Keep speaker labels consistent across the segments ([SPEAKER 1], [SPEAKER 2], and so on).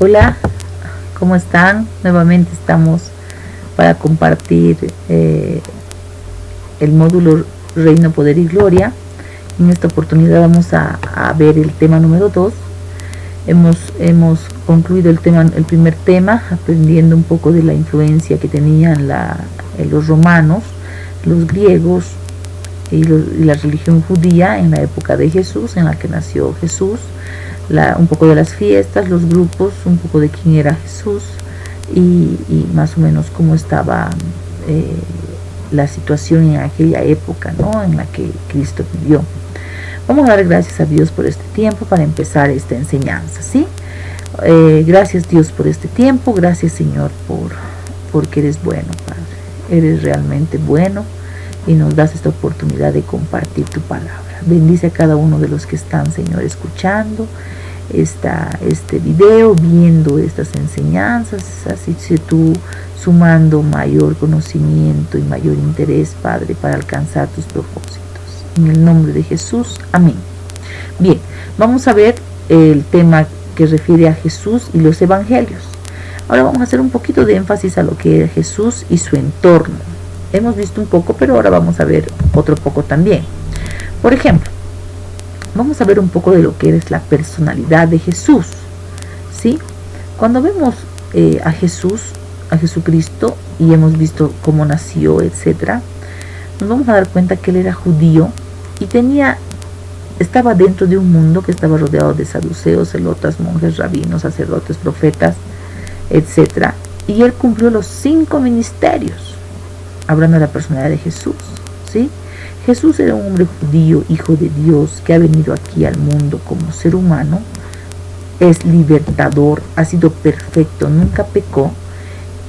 [SPEAKER 1] Hola, ¿cómo están? Nuevamente estamos para compartir el módulo Reino, Poder y Gloria. En esta oportunidad vamos a ver el tema número 2. Hemos concluido el primer tema, aprendiendo un poco de la influencia que tenían los romanos, los griegos y la religión judía en la época de Jesús, en la que nació Jesús. Un poco de las fiestas, los grupos, un poco de quién era Jesús y más o menos cómo estaba la situación en aquella época, ¿no?, en la que Cristo vivió. Vamos a dar gracias a Dios por este tiempo para empezar esta enseñanza, ¿sí? Gracias, Dios, por este tiempo. Gracias, Señor, porque eres bueno, Padre. Eres realmente bueno y nos das esta oportunidad de compartir tu palabra. Bendice a cada uno de los que están, Señor, escuchando este video, viendo estas enseñanzas, así que tú sumando mayor conocimiento y mayor interés, Padre, para alcanzar tus propósitos. En el nombre de Jesús, amén. Bien, vamos a ver el tema que refiere a Jesús y los evangelios. Ahora vamos a hacer un poquito de énfasis a lo que es Jesús y su entorno. Hemos visto un poco, pero ahora vamos a ver otro poco también. Por ejemplo, vamos a ver un poco de lo que es la personalidad de Jesús, ¿sí? Cuando vemos a Jesucristo, y hemos visto cómo nació, etc., nos vamos a dar cuenta que él era judío y estaba dentro de un mundo que estaba rodeado de saduceos, celotas, monjes, rabinos, sacerdotes, profetas, etc. Y él cumplió los 5 ministerios, hablando de la personalidad de Jesús, ¿sí? Jesús era un hombre judío, hijo de Dios, que ha venido aquí al mundo como ser humano. Es libertador, ha sido perfecto, nunca pecó,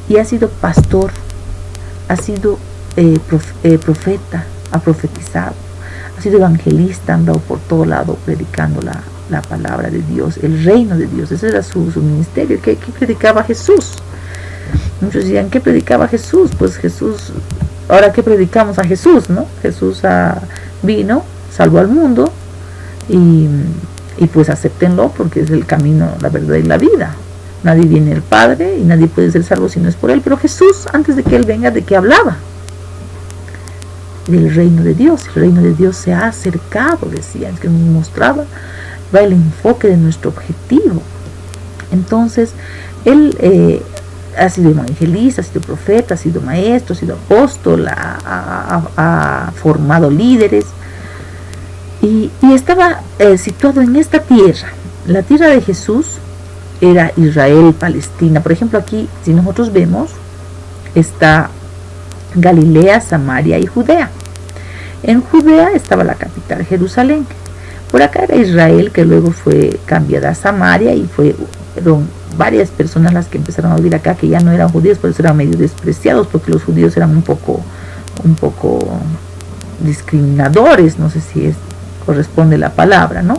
[SPEAKER 1] y ha sido pastor, ha sido profeta, ha profetizado, ha sido evangelista, ha andado por todo lado predicando la palabra de Dios, el reino de Dios. Ese era su ministerio. ¿Qué predicaba Jesús? Muchos dirán, ¿qué predicaba Jesús? Pues Jesús... Ahora, ¿qué predicamos a Jesús, no? Jesús vino, salvó al mundo y pues acéptenlo, porque es el camino, la verdad y la vida. Nadie viene al Padre y nadie puede ser salvo si no es por él. Pero Jesús, antes de que él venga, ¿de qué hablaba? Del reino de Dios. El reino de Dios se ha acercado, decía, es que nos mostraba, va el enfoque de nuestro objetivo. Entonces, él ha sido evangelista, ha sido profeta, ha sido maestro, ha sido apóstol, ha formado líderes y estaba situado en esta tierra. La tierra de Jesús era Israel, Palestina. Por ejemplo, aquí, si nosotros vemos, está Galilea, Samaria y Judea. En Judea estaba la capital, Jerusalén. Por acá era Israel, que luego fue cambiada a Samaria y fueron varias personas las que empezaron a vivir acá, que ya no eran judíos, por eso eran medio despreciados, porque los judíos eran un poco discriminadores, no sé si corresponde la palabra, ¿no?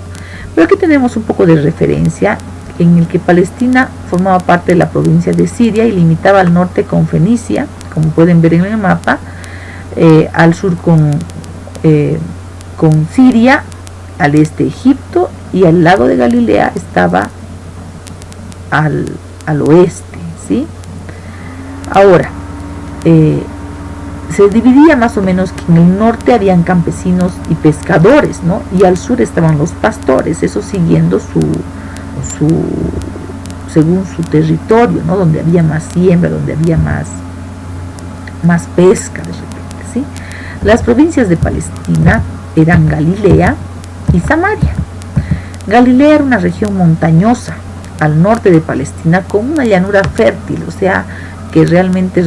[SPEAKER 1] Pero aquí tenemos un poco de referencia en el que Palestina formaba parte de la provincia de Siria y limitaba al norte con Fenicia, como pueden ver en el mapa, al sur con Siria, al este Egipto, y al lago de Galilea estaba al oeste, ¿sí? Ahora, se dividía más o menos que en el norte habían campesinos y pescadores, ¿no? Y al sur estaban los pastores, eso siguiendo según su territorio, ¿no? Donde había más siembra, donde había más pesca, de repente, ¿sí? Las provincias de Palestina eran Galilea y Samaria. Galilea era una región montañosa al norte de Palestina con una llanura fértil, o sea que realmente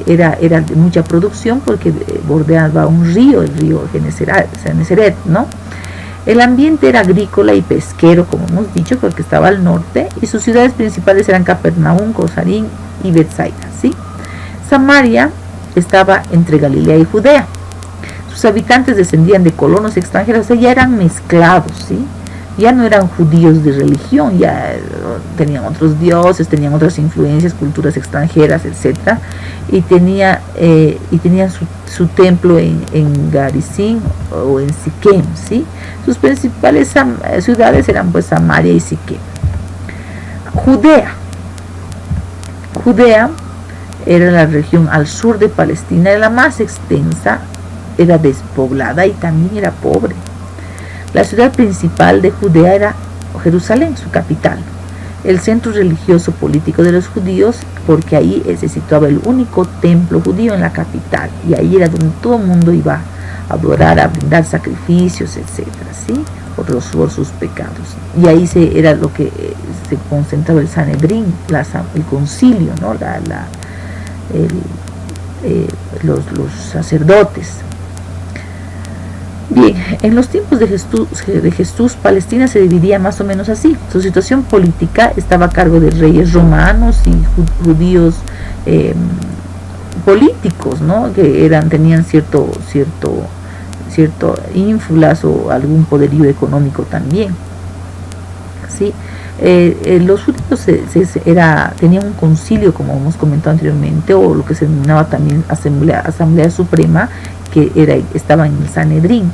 [SPEAKER 1] era de mucha producción porque bordeaba un río, el río Genesaret, ¿no? El ambiente era agrícola y pesquero, como hemos dicho, porque estaba al norte, y sus ciudades principales eran Capernaum, Cosarín y Betsaida, ¿sí? Samaria estaba entre Galilea y Judea. Sus habitantes descendían de colonos extranjeros, o sea, ya eran mezclados, ¿sí? Ya no eran judíos de religión, ya tenían otros dioses, tenían otras influencias, culturas extranjeras, etc. Y tenían su templo en Garizim o en Siquem, ¿sí? Sus principales ciudades eran pues Samaria y Siquem. Judea era la región al sur de Palestina, era la más extensa, era despoblada y también era pobre. La ciudad principal de Judea era Jerusalén, su capital, el centro religioso político de los judíos, porque ahí se situaba el único templo judío en la capital, y ahí era donde todo el mundo iba a adorar, a brindar sacrificios, etcétera, ¿sí? Por sus pecados. Y ahí era lo que se concentraba el Sanedrín, el concilio, ¿no? Los sacerdotes. Bien, en los tiempos de Jesús, Palestina se dividía más o menos así. Su situación política estaba a cargo de reyes romanos y judíos políticos, ¿no? Que tenían cierto ínfulas o algún poderío económico también, ¿sí? Los judíos tenían un concilio, como hemos comentado anteriormente, o lo que se denominaba también Asamblea Suprema, que estaba en el Sanedrín.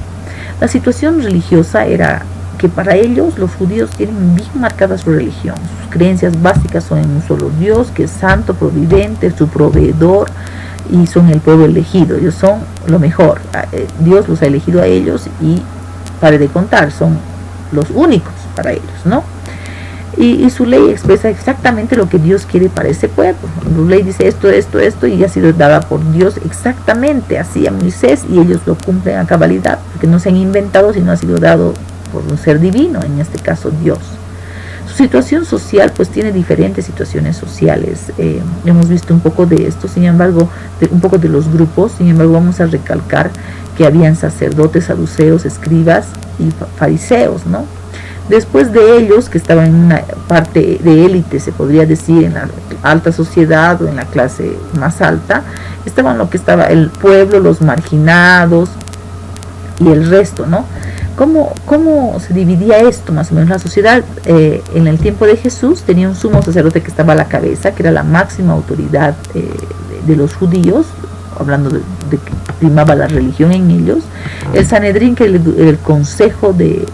[SPEAKER 1] La situación religiosa era que para ellos los judíos tienen bien marcada su religión. Sus creencias básicas son en un solo Dios, que es santo, providente, su proveedor, y son el pueblo elegido. Ellos son lo mejor. Dios los ha elegido a ellos y, pare de contar, son los únicos para ellos, ¿no? Y su ley expresa exactamente lo que Dios quiere para ese pueblo. Su ley dice esto, y ha sido dada por Dios exactamente así a Moisés, y ellos lo cumplen a cabalidad, porque no se han inventado, sino ha sido dado por un ser divino, en este caso Dios. Su situación social, pues tiene diferentes situaciones sociales. Hemos visto un poco de esto, sin embargo, un poco de los grupos. Sin embargo, vamos a recalcar que habían sacerdotes, saduceos, escribas y fariseos, ¿no? Después de ellos, que estaban en una parte de élite, se podría decir, en la alta sociedad o en la clase más alta, estaban lo que estaba el pueblo, los marginados y el resto, ¿no? ¿Cómo se dividía esto más o menos? La sociedad en el tiempo de Jesús tenía un sumo sacerdote que estaba a la cabeza, que era la máxima autoridad de los judíos, hablando de que primaba la religión en ellos. El Sanedrín, que era el consejo de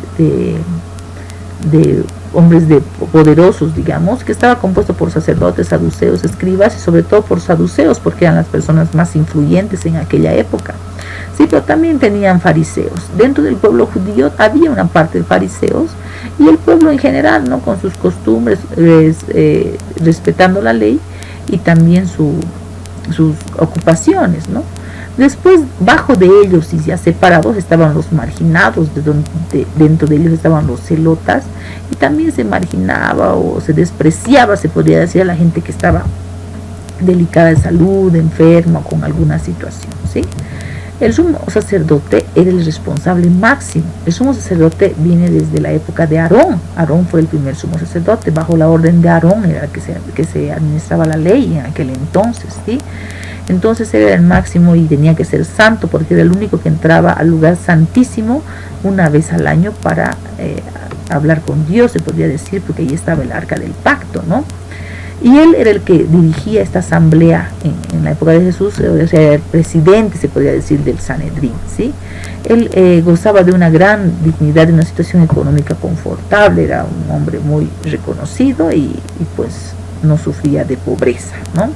[SPEAKER 1] hombres poderosos, digamos, que estaba compuesto por sacerdotes, saduceos, escribas, y sobre todo por saduceos, porque eran las personas más influyentes en aquella época. Sí, pero también tenían fariseos. Dentro del pueblo judío había una parte de fariseos, y el pueblo en general, ¿no? Con sus costumbres, respetando la ley, y también sus ocupaciones, ¿no? Después, bajo de ellos y ya separados, estaban los marginados, dentro de ellos estaban los celotas, y también se marginaba o se despreciaba, se podría decir, a la gente que estaba delicada de salud, enferma, con alguna situación, ¿sí? El sumo sacerdote era el responsable máximo. El sumo sacerdote viene desde la época de Aarón. Aarón fue el primer sumo sacerdote. Bajo la orden de Aarón era que se administraba la ley en aquel entonces, ¿sí? Entonces era el máximo y tenía que ser santo, porque era el único que entraba al lugar santísimo una vez al año para hablar con Dios, se podría decir, porque ahí estaba el arca del pacto, ¿no? Y él era el que dirigía esta asamblea en la época de Jesús, o sea, era el presidente, se podría decir, del Sanedrín, ¿sí? Él gozaba de una gran dignidad, de una situación económica confortable, era un hombre muy reconocido y pues no sufría de pobreza, ¿no?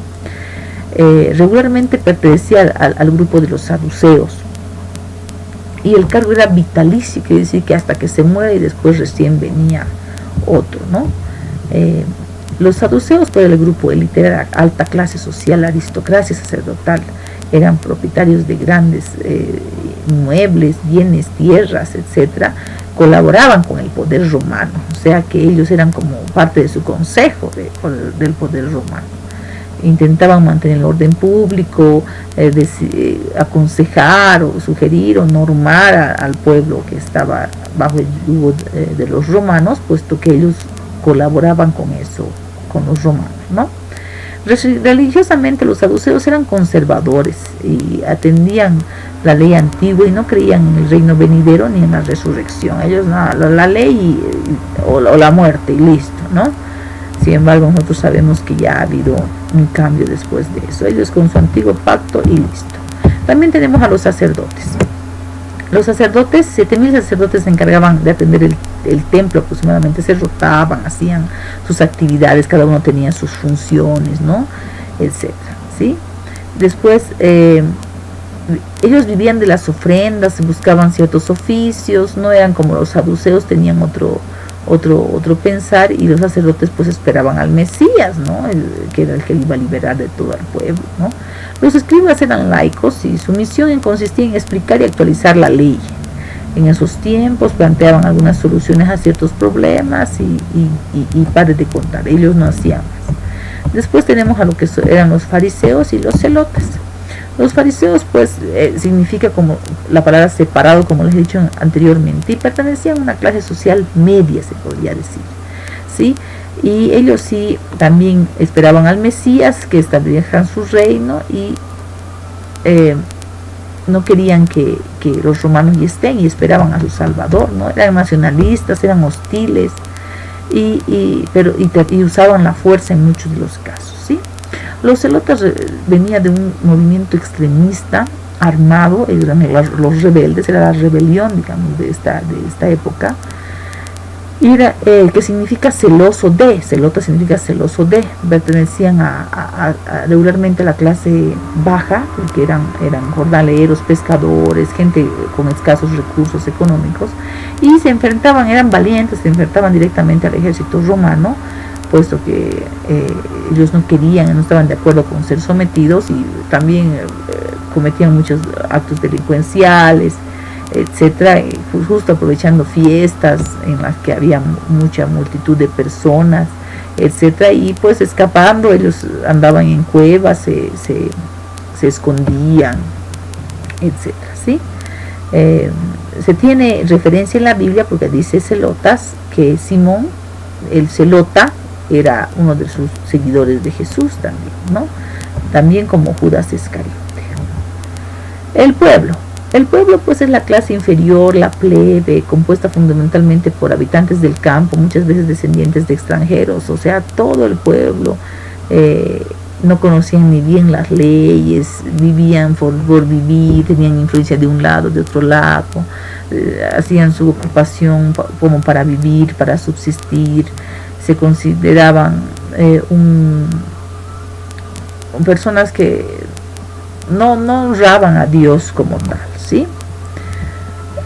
[SPEAKER 1] Regularmente pertenecía al grupo de los saduceos, y el cargo era vitalicio, quiere decir que hasta que se muera y después recién venía otro, ¿no? Los saduceos, por el grupo élite, era alta clase social, aristocracia sacerdotal, eran propietarios de grandes muebles, bienes, tierras, etcétera, colaboraban con el poder romano, o sea que ellos eran como parte de su consejo del poder romano. Intentaban mantener el orden público, aconsejar o sugerir o normar al pueblo que estaba bajo el yugo de los romanos, puesto que ellos colaboraban con eso, con los romanos, ¿no? Religiosamente los saduceos eran conservadores y atendían la ley antigua y no creían en el reino venidero ni en la resurrección. Ellos la ley o la muerte y listo, ¿no? Sin embargo, nosotros sabemos que ya ha habido un cambio después de eso. Ellos con su antiguo pacto y listo. También tenemos a los sacerdotes. Los sacerdotes, 7,000 sacerdotes se encargaban de atender el templo aproximadamente se rotaban, hacían sus actividades, cada uno tenía sus funciones, ¿no? Etcétera, ¿sí? Después ellos vivían de las ofrendas, buscaban ciertos oficios, no eran como los saduceos, tenían otro pensar, y los sacerdotes pues esperaban al Mesías, ¿no? Que era el que iba a liberar de todo el pueblo, ¿no? Los escribas eran laicos y su misión consistía en explicar y actualizar la ley. En esos tiempos planteaban algunas soluciones a ciertos problemas y pare de contar, ellos no hacían más. Después tenemos a lo que eran los fariseos y los celotes. Los fariseos pues significa, como la palabra separado, como les he dicho anteriormente, y pertenecían a una clase social media, se podría decir, ¿sí? Y ellos sí también esperaban al Mesías, que establezcan su reino, y no querían que los romanos ya estén, y esperaban a su Salvador, ¿no? Eran nacionalistas, eran hostiles, y usaban la fuerza en muchos de los casos, ¿sí? Los celotas venían de un movimiento extremista armado, eran los rebeldes, era la rebelión, digamos, de esta época, y era que significa celoso de, celota significa celoso de, pertenecían regularmente a la clase baja, porque eran jornaleros, pescadores, gente con escasos recursos económicos, y se enfrentaban, eran valientes, se enfrentaban directamente al ejército romano, puesto que ellos no querían, no estaban de acuerdo con ser sometidos, y también cometían muchos actos delincuenciales, etcétera, justo aprovechando fiestas en las que había mucha multitud de personas, etcétera, y pues escapando, ellos andaban en cuevas, se escondían, etcétera, ¿sí? Se tiene referencia en la Biblia porque dice celotas, que Simón, el celota, era uno de sus seguidores de Jesús también, ¿no? También como Judas Iscariote. El pueblo pues es la clase inferior, la plebe, compuesta fundamentalmente por habitantes del campo, muchas veces descendientes de extranjeros, o sea, todo el pueblo no conocían ni bien las leyes, vivían por vivir, tenían influencia de un lado, de otro lado, hacían su ocupación como para vivir, para subsistir, se consideraban personas que no honraban a Dios como tal, ¿sí?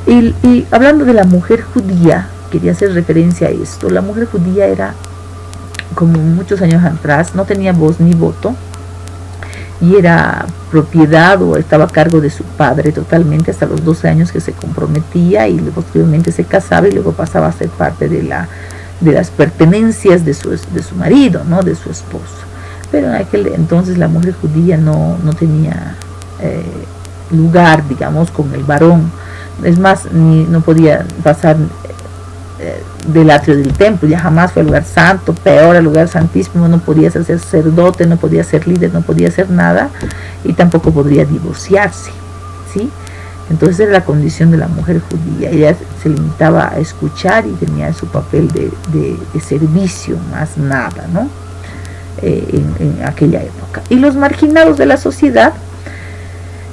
[SPEAKER 1] Y hablando de la mujer judía, quería hacer referencia a esto. La mujer judía era, como muchos años atrás, no tenía voz ni voto, y era propiedad o estaba a cargo de su padre totalmente hasta los 12 años, que se comprometía, y posteriormente se casaba, y luego pasaba a ser parte de las pertenencias de su marido, ¿no? De su esposo. Pero en aquel entonces la mujer judía no tenía lugar, digamos, con el varón. Es más, no podía pasar del atrio del templo, ya jamás fue al lugar santo, peor al lugar santísimo, no podía ser sacerdote, no podía ser líder, no podía hacer nada, y tampoco podría divorciarse, ¿sí? Entonces era la condición de la mujer judía. Ella se limitaba a escuchar y tenía su papel de servicio, más nada, ¿no? En aquella época. Y los marginados de la sociedad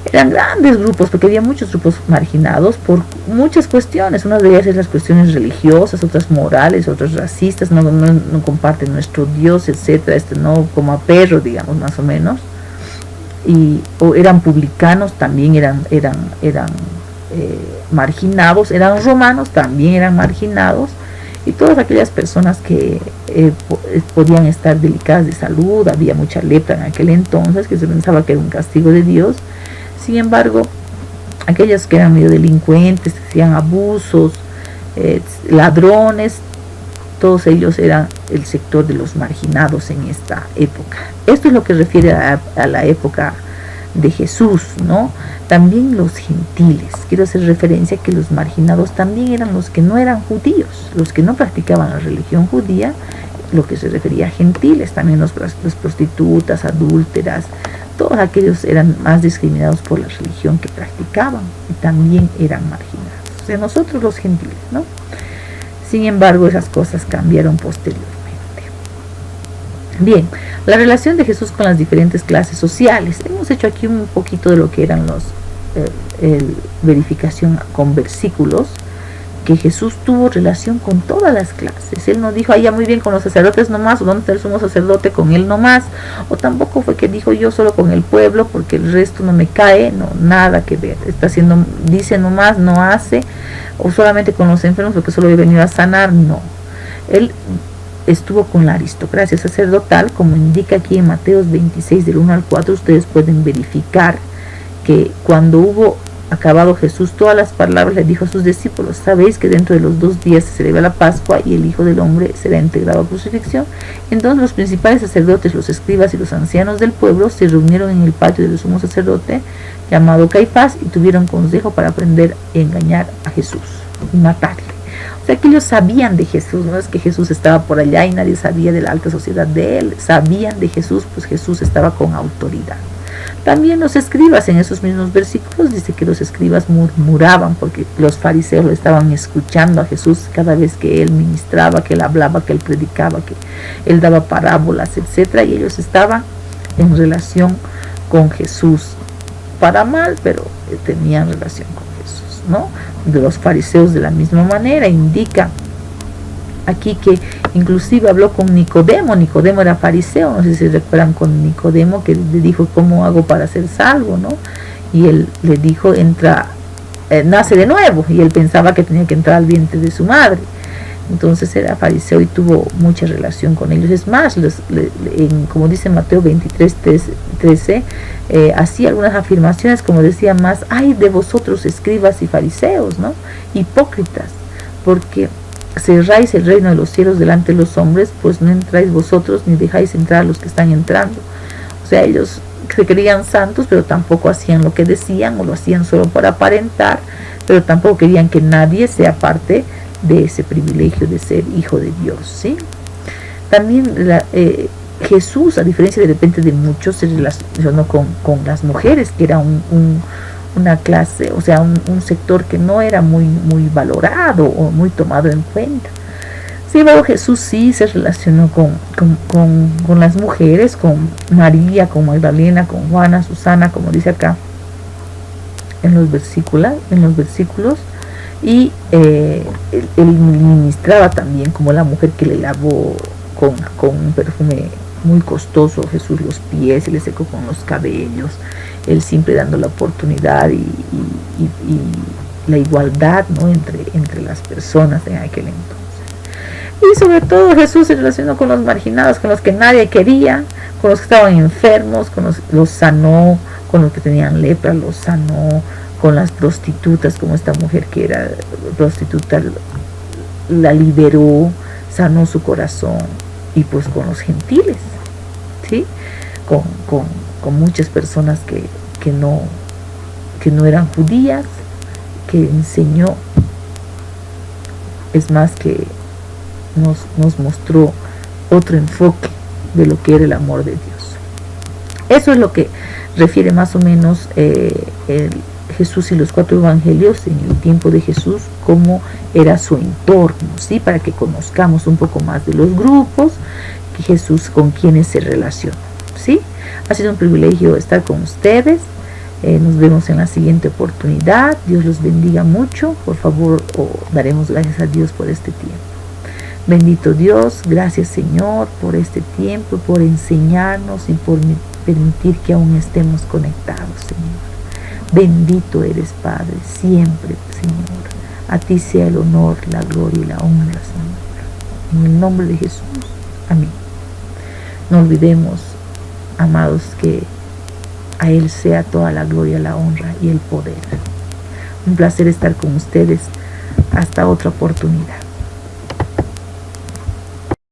[SPEAKER 1] eran grandes grupos, porque había muchos grupos marginados por muchas cuestiones. Unas de ellas eran las cuestiones religiosas, otras morales, otras racistas, no comparten nuestro Dios, etcétera, no como a perro, digamos, más o menos. O eran publicanos, también eran marginados, eran romanos, también eran marginados, y todas aquellas personas que podían estar delicadas de salud. Había mucha lepra en aquel entonces, que se pensaba que era un castigo de Dios. Sin embargo, aquellos que eran medio delincuentes, que hacían abusos, ladrones, todos ellos eran el sector de los marginados en esta época. Esto es lo que refiere a la época de Jesús, ¿no? También los gentiles. Quiero hacer referencia que los marginados también eran los que no eran judíos, los que no practicaban la religión judía, lo que se refería a gentiles, también las prostitutas, adúlteras, todos aquellos eran más discriminados por la religión que practicaban, y también eran marginados. O sea, nosotros los gentiles, ¿no? Sin embargo, esas cosas cambiaron posteriormente. Bien, la relación de Jesús con las diferentes clases sociales. Hemos hecho aquí un poquito de lo que eran verificación con versículos porque Jesús tuvo relación con todas las clases. Él no dijo, ya muy bien con los sacerdotes nomás, o dónde está el sumo sacerdote, con él nomás, o tampoco fue que dijo yo solo con el pueblo porque el resto no me cae, no, nada que ver. Está haciendo, dice nomás, no hace, o solamente con los enfermos porque solo he venido a sanar, no. Él estuvo con la aristocracia sacerdotal, como indica aquí en Mateo 26 del 1 al 4, ustedes pueden verificar que cuando hubo acabado Jesús todas las palabras, le dijo a sus discípulos, sabéis que dentro de los 2 días se celebra la Pascua y el Hijo del Hombre será entregado a crucifixión. Entonces los principales sacerdotes, los escribas y los ancianos del pueblo se reunieron en el patio del sumo sacerdote llamado Caifás y tuvieron consejo para aprender a engañar a Jesús y matarle. O sea que ellos sabían de Jesús, no es que Jesús estaba por allá y nadie sabía de la alta sociedad de él, sabían de Jesús, pues Jesús estaba con autoridad. También los escribas, en esos mismos versículos dice que los escribas murmuraban porque los fariseos lo estaban escuchando a Jesús cada vez que él ministraba, que él hablaba, que él predicaba, que él daba parábolas, etcétera, y ellos estaban en relación con Jesús para mal, pero tenían relación con Jesús, ¿no? De los fariseos de la misma manera indica aquí que inclusive habló con Nicodemo. Nicodemo era fariseo, no sé si recuerdan con Nicodemo, que le dijo, ¿cómo hago para ser salvo? ¿No? Y él le dijo, nace de nuevo, y él pensaba que tenía que entrar al vientre de su madre. Entonces era fariseo y tuvo mucha relación con ellos. Es más, como dice Mateo 23:13, hacía algunas afirmaciones, como decía más, ay de vosotros escribas y fariseos, ¿no? Hipócritas, porque cerráis el reino de los cielos delante de los hombres, pues no entráis vosotros ni dejáis entrar a los que están entrando. O sea, ellos se creían santos, pero tampoco hacían lo que decían, o lo hacían solo para aparentar, pero tampoco querían que nadie sea parte de ese privilegio de ser hijo de Dios, ¿sí? También Jesús, a diferencia de repente de muchos, se relacionó con las mujeres, que era una clase, o sea, un sector que no era muy valorado o muy tomado en cuenta. Sin embargo, Jesús sí se relacionó con las mujeres, con María, con Magdalena, con Juana, Susana, como dice acá en los versículos, y él ministraba también como la mujer que le lavó con un perfume muy costoso Jesús los pies y le secó con los cabellos, él siempre dando la oportunidad y la igualdad, ¿no? entre las personas en aquel entonces. Y sobre todo Jesús se relacionó con los marginados, con los que nadie quería, con los que estaban enfermos, los sanó, con los que tenían lepra los sanó, con las prostitutas, como esta mujer que era prostituta, la liberó, sanó su corazón, y pues con los gentiles, ¿sí? Con muchas personas que no eran judías, que enseñó. Es más, que nos mostró otro enfoque de lo que era el amor de Dios. Eso es lo que refiere más o menos Jesús y los 4 evangelios en el tiempo de Jesús, cómo era su entorno, ¿sí? Para que conozcamos un poco más de los grupos que Jesús, con quienes se relacionó, ¿sí? Ha sido un privilegio estar con ustedes. Nos vemos en la siguiente oportunidad. Dios los bendiga mucho. Por favor, daremos gracias a Dios por este tiempo. Bendito Dios, gracias Señor por este tiempo, por enseñarnos y por permitir que aún estemos conectados, Señor. Bendito eres, Padre, siempre, Señor. A ti sea el honor, la gloria y la honra, Señor. En el nombre de Jesús. Amén. No olvidemos, amados, que a Él sea toda la gloria, la honra y el poder. Un placer estar con ustedes. Hasta otra oportunidad.